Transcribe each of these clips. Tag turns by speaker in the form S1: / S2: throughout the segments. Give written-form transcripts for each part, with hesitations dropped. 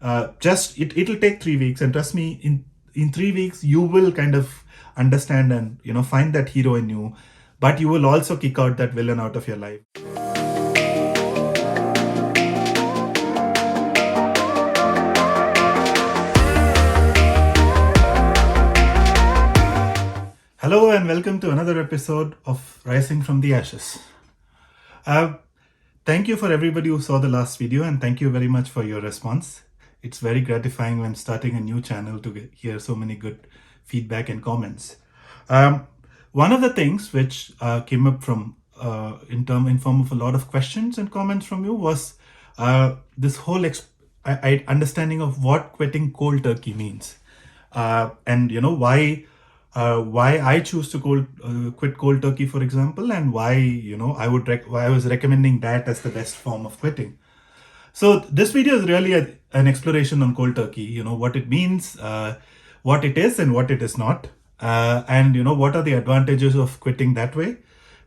S1: It'll take 3 weeks, and trust me, in 3 weeks you will kind of understand and find that hero in you, but you will also kick out that villain out of your life. Hello and welcome to another episode of Rising from the Ashes. Thank you for everybody who saw the last video, and thank you very much for your response. It's very gratifying when starting a new channel to hear so many good feedback and comments. One of the things which came up from in form of a lot of questions and comments from you was this whole understanding of what quitting cold turkey means, and why I choose to quit cold turkey, for example, and why why I was recommending that as the best form of quitting. So this video is really an exploration on cold turkey. What it means, what it is, and what it is not, and what are the advantages of quitting that way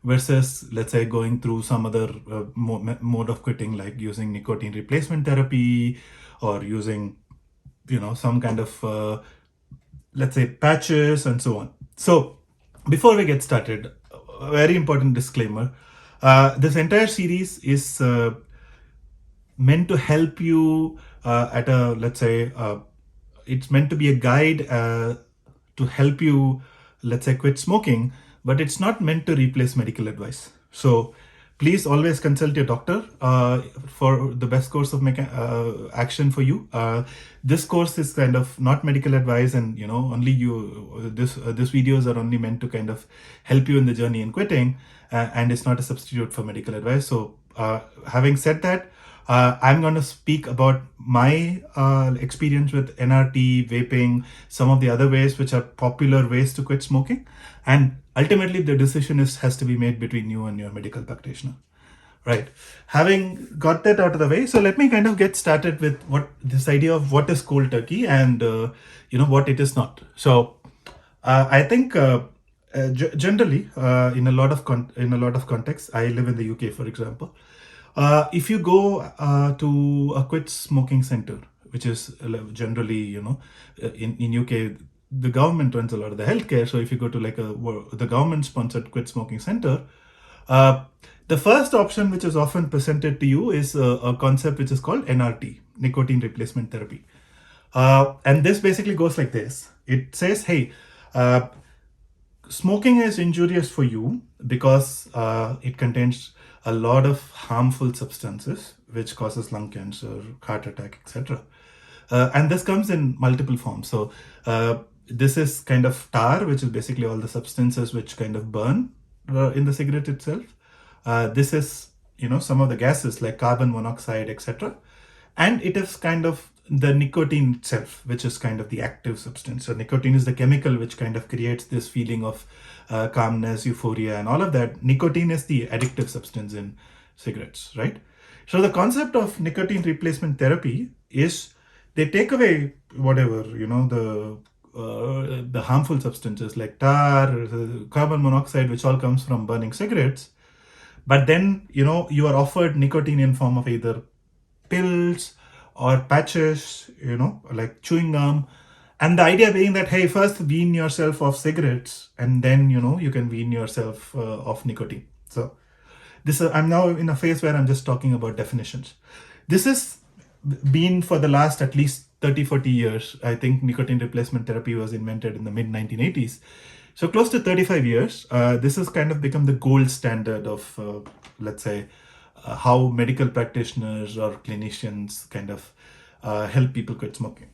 S1: versus, let's say, going through some other mode of quitting, like using nicotine replacement therapy or using some kind of let's say patches and so on. So before we get started, a very important disclaimer. This entire series is meant to help you at a, let's say, it's meant to be a guide to help you, let's say, quit smoking, but it's not meant to replace medical advice. So please always consult your doctor for the best course of action for you. This course is kind of not medical advice, and only this videos are only meant to kind of help you in the journey in quitting, and it's not a substitute for medical advice. So having said that, I'm going to speak about my experience with NRT, vaping, some of the other ways which are popular ways to quit smoking, and ultimately the decision has to be made between you and your medical practitioner. Right. Having got that out of the way, so let me kind of get started with this idea of what is cold turkey and what it is not. So I think generally in a lot of contexts, I live in the UK, for example. If you go to a quit smoking center, which is generally in UK, the government runs a lot of the healthcare. So if you go to like the government sponsored quit smoking center, the first option which is often presented to you is a concept which is called NRT, Nicotine Replacement Therapy. And this basically goes like this. It says, hey, smoking is injurious for you because it contains a lot of harmful substances which causes lung cancer, heart attack, etc. And this comes in multiple forms. So this is kind of tar, which is basically all the substances which kind of burn in the cigarette itself. This is some of the gases like carbon monoxide, etc. And it is kind of the nicotine itself, which is kind of the active substance. So nicotine is the chemical which kind of creates this feeling of calmness, euphoria, and all of that. Nicotine is the addictive substance in cigarettes, right? So the concept of nicotine replacement therapy is they take away whatever, the harmful substances like tar, carbon monoxide, which all comes from burning cigarettes. But then, you are offered nicotine in form of either pills or patches, like chewing gum. And the idea being that, hey, first wean yourself off cigarettes, and then, you can wean yourself off nicotine. So I'm now in a phase where I'm just talking about definitions. This has been for the last at least 30-40 years. I think nicotine replacement therapy was invented in the mid-1980s. So close to 35 years, this has kind of become the gold standard of, let's say, how medical practitioners or clinicians kind of help people quit smoking.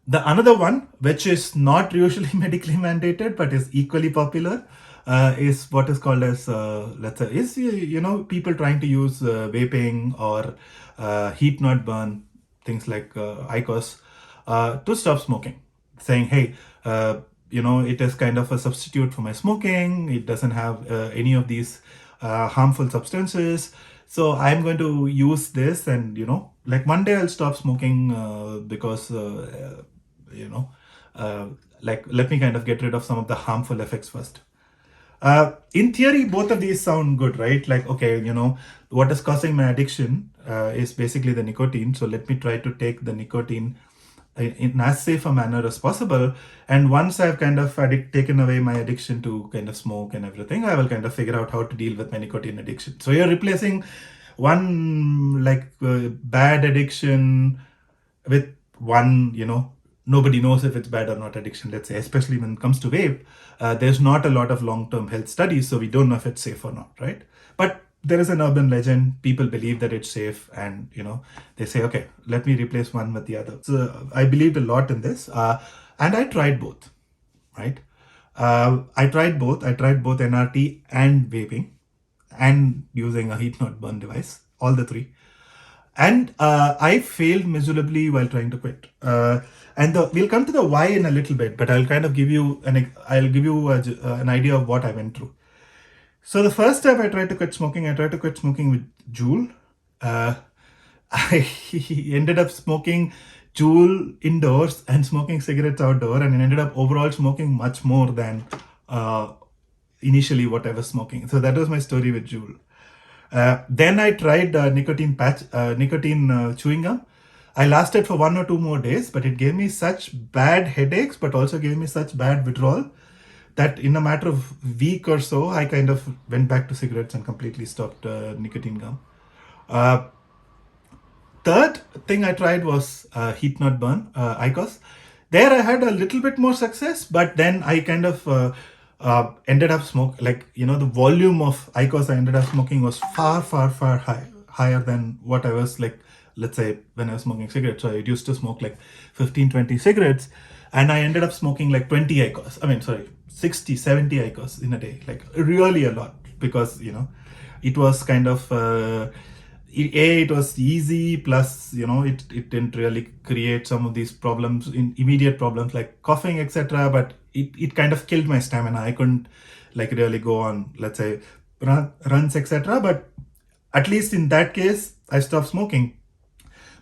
S1: The another one, which is not usually medically mandated but is equally popular, is what is called as, let's say, is people trying to use vaping or heat not burn, things like IQOS, to stop smoking, saying, hey, it is kind of a substitute for my smoking. It doesn't have any of these harmful substances. So I'm going to use this, and like one day I'll stop smoking because like let me kind of get rid of some of the harmful effects first. In theory, both of these sound good, right? Like, okay, what is causing my addiction is basically the nicotine. So let me try to take the nicotine in as safe a manner as possible. And once I've kind of taken away my addiction to kind of smoke and everything, I will kind of figure out how to deal with my nicotine addiction. So you're replacing one bad addiction with one, nobody knows if it's bad or not addiction, let's say, especially when it comes to vape. There's not a lot of long-term health studies, so we don't know if it's safe or not, right? But there is an urban legend. People believe that it's safe, and they say, okay, let me replace one with the other. So I believed a lot in this, and I tried both, right? I tried both. I tried both NRT and vaping, and using a heat not burn device, all the three. And I failed miserably while trying to quit. And we'll come to the why in a little bit, but I'll kind of give you an idea of what I went through. So the first time I tried to quit smoking, with Juul. I ended up smoking Juul indoors and smoking cigarettes outdoor, and ended up overall smoking much more than initially what I was smoking. So that was my story with Juul. Then I tried nicotine chewing gum. I lasted for 1 or 2 more days, but it gave me such bad headaches, but also gave me such bad withdrawal that in a matter of week or so, I kind of went back to cigarettes and completely stopped nicotine gum. Third thing I tried was heat not burn, IQOS. There I had a little bit more success, but then I kind of ended up the volume of IQOS I ended up smoking was far, far, far higher than what I was let's say when I was smoking cigarettes. So I used to smoke 15, 20 cigarettes, and I ended up smoking 20 IQOS. 60, 70 IQOS in a day, really a lot, because, it was kind of, it was easy, plus it didn't really create some of these immediate problems like coughing, etc. But it kind of killed my stamina. I couldn't really go on, let's say, runs, etc. But at least in that case, I stopped smoking.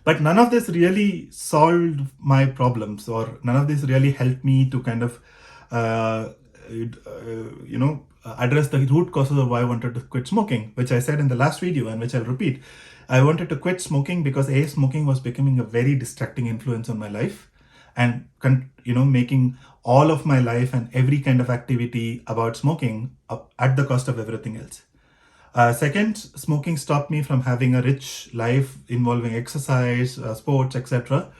S1: But none of this really solved my problems, or none of this really helped me to kind of address the root causes of why I wanted to quit smoking, which I said in the last video, and which I'll repeat. I wanted to quit smoking because smoking was becoming a very distracting influence on my life, and making all of my life and every kind of activity about smoking at the cost of everything else. Second, smoking stopped me from having a rich life involving exercise, sports, etc.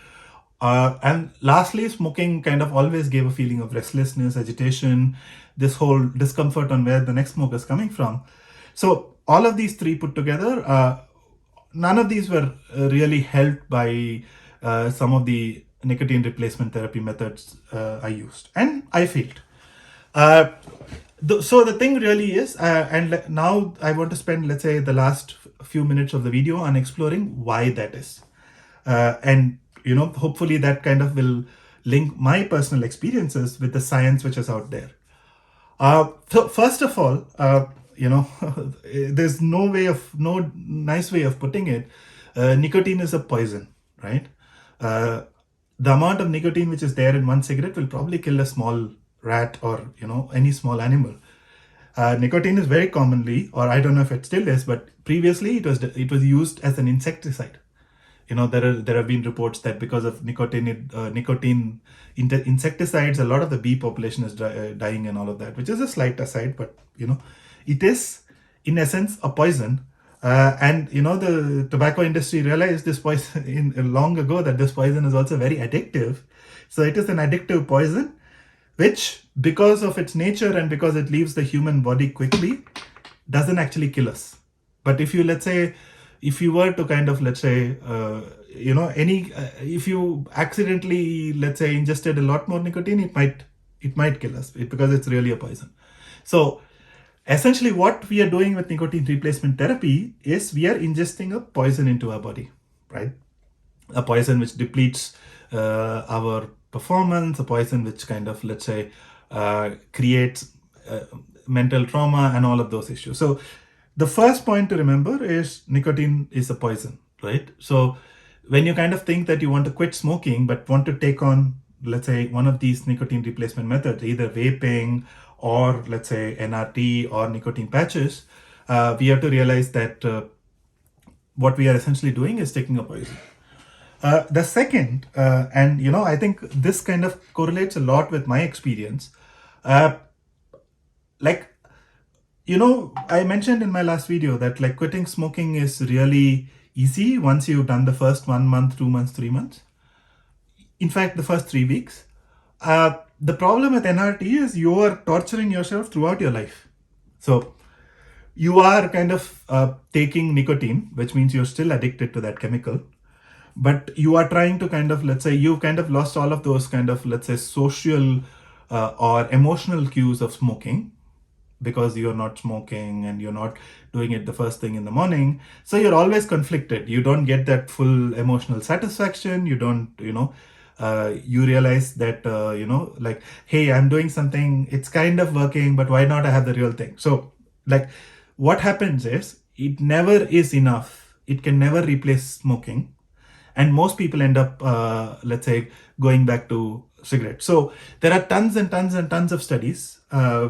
S1: And lastly, smoking kind of always gave a feeling of restlessness, agitation, this whole discomfort on where the next smoke is coming from. So all of these three put together, none of these were really helped by some of the nicotine replacement therapy methods I used, and I failed. So the thing really is, and now I want to spend, let's say, the last few minutes of the video on exploring why that is. And hopefully that kind of will link my personal experiences with the science which is out there. So first of all, there's no nice way of putting it. Nicotine is a poison, right? The amount of nicotine which is there in one cigarette will probably kill a small rat or any small animal. Nicotine is very commonly, or I don't know if it still is, but previously it was used as an insecticide. There have been reports that because of nicotine insecticides, a lot of the bee population is dying and all of that, which is a slight aside, but it is in essence a poison. And the tobacco industry realized this poison long ago, that this poison is also very addictive. So it is an addictive poison, which, because of its nature and because it leaves the human body quickly, doesn't actually kill us. But if you were to kind of, let's say, if you accidentally, let's say, ingested a lot more nicotine, it might kill us, because it's really a poison. So essentially what we are doing with nicotine replacement therapy is we are ingesting a poison into our body, right? A poison which depletes our performance, a poison which kind of, let's say, creates mental trauma and all of those issues. So the first point to remember is nicotine is a poison, right? So when you kind of think that you want to quit smoking but want to take on, let's say, one of these nicotine replacement methods, either vaping or let's say NRT or nicotine patches, we have to realize that what we are essentially doing is taking a poison. The second, and I think this kind of correlates a lot with my experience. Uh, like, I mentioned in my last video that like quitting smoking is really easy once you've done the first 1 month, 2 months, 3 months. In fact, the first 3 weeks. The problem with NRT is you are torturing yourself throughout your life. So you are kind of taking nicotine, which means you're still addicted to that chemical. But you are trying to kind of, let's say, you kind of lost all of those kind of, let's say, social or emotional cues of smoking, because you're not smoking and you're not doing it the first thing in the morning. So you're always conflicted. You don't get that full emotional satisfaction. You don't, you realize that, like, hey, I'm doing something, it's kind of working, but why not I have the real thing? So, like, what happens is it never is enough. It can never replace smoking. And most people end up, let's say, going back to cigarettes. So there are tons and tons and tons of studies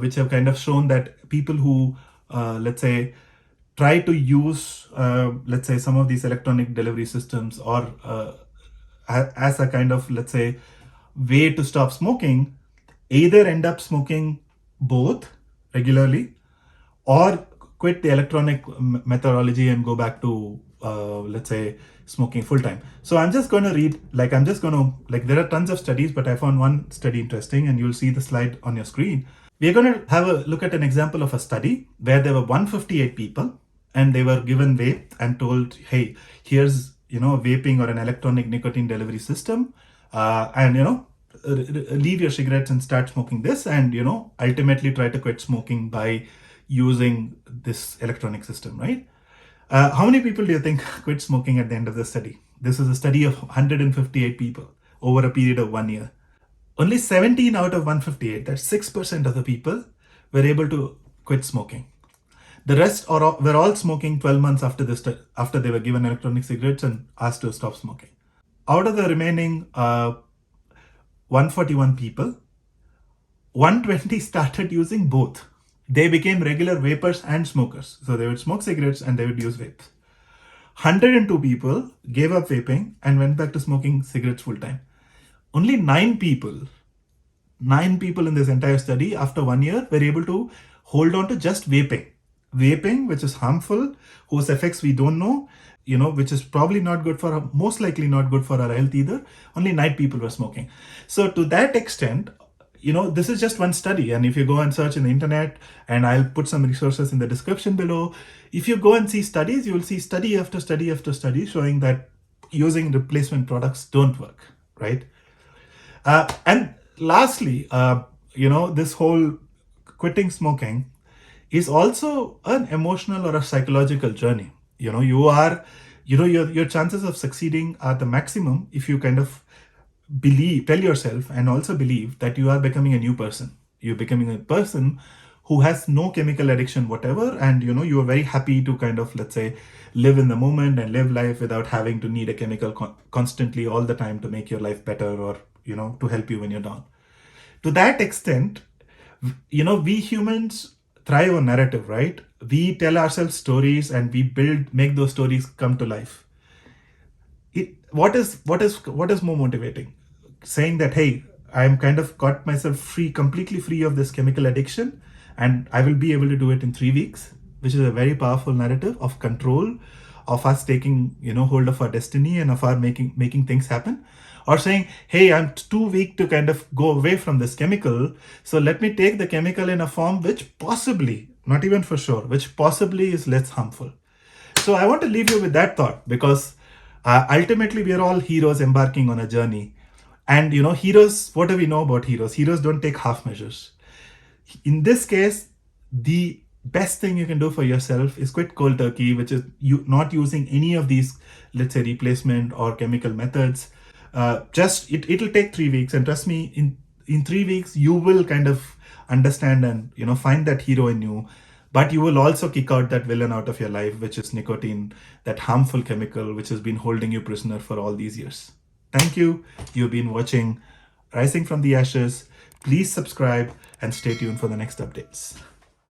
S1: which have kind of shown that people who, let's say, try to use, let's say, some of these electronic delivery systems or as a kind of, let's say, way to stop smoking, either end up smoking both regularly or quit the electronic methodology and go back to, let's say, smoking full time. So I'm just going to read, there are tons of studies, but I found one study interesting, and you'll see the slide on your screen. We're going to have a look at an example of a study where there were 158 people and they were given vape and told, hey, here's, vaping or an electronic nicotine delivery system, and, leave your cigarettes and start smoking this, and, ultimately try to quit smoking by using this electronic system, right? How many people do you think quit smoking at the end of the study? This is a study of 158 people over a period of 1 year. Only 17 out of 158, that's 6% of the people, were able to quit smoking. The rest were all smoking 12 months after after they were given electronic cigarettes and asked to stop smoking. Out of the remaining 141 people, 120 started using both. They became regular vapers and smokers. So they would smoke cigarettes and they would use vapes. 102 people gave up vaping and went back to smoking cigarettes full time. Only 9 people in this entire study after 1 year were able to hold on to just vaping. Vaping, which is harmful, whose effects we don't know, which is probably not good for, most likely not good for our health either. Only 9 people were smoking. So to that extent, this is just one study. And if you go and search in the internet, and I'll put some resources in the description below, if you go and see studies, you will see study after study after study showing that using replacement products don't work, right? And lastly, this whole quitting smoking is also an emotional or a psychological journey. Your chances of succeeding are the maximum if you kind of tell yourself and also believe that you are becoming a new person. You're becoming a person who has no chemical addiction whatever, and you are very happy to kind of, let's say, live in the moment and live life without having to need a chemical constantly all the time to make your life better, or to help you when you're down. To that extent, we humans thrive on narrative, right? We tell ourselves stories and we make those stories come to life. What is more motivating? Saying that, hey, I'm kind of got myself completely free of this chemical addiction, and I will be able to do it in 3 weeks, which is a very powerful narrative of control, of us taking, hold of our destiny and of our making things happen. Or saying, hey, I'm too weak to kind of go away from this chemical, so let me take the chemical in a form which possibly, not even for sure, which possibly is less harmful. So I want to leave you with that thought, because ultimately we are all heroes embarking on a journey. And heroes, what do we know about heroes? Heroes don't take half measures. In this case, the best thing you can do for yourself is quit cold turkey, which is you not using any of these, let's say, replacement or chemical methods. It'll take 3 weeks, and trust me, in 3 weeks you will kind of understand and find that hero in you. But you will also kick out that villain out of your life, which is nicotine, that harmful chemical which has been holding you prisoner for all these years. Thank you. You've been watching Rising from the Ashes. Please subscribe and stay tuned for the next updates.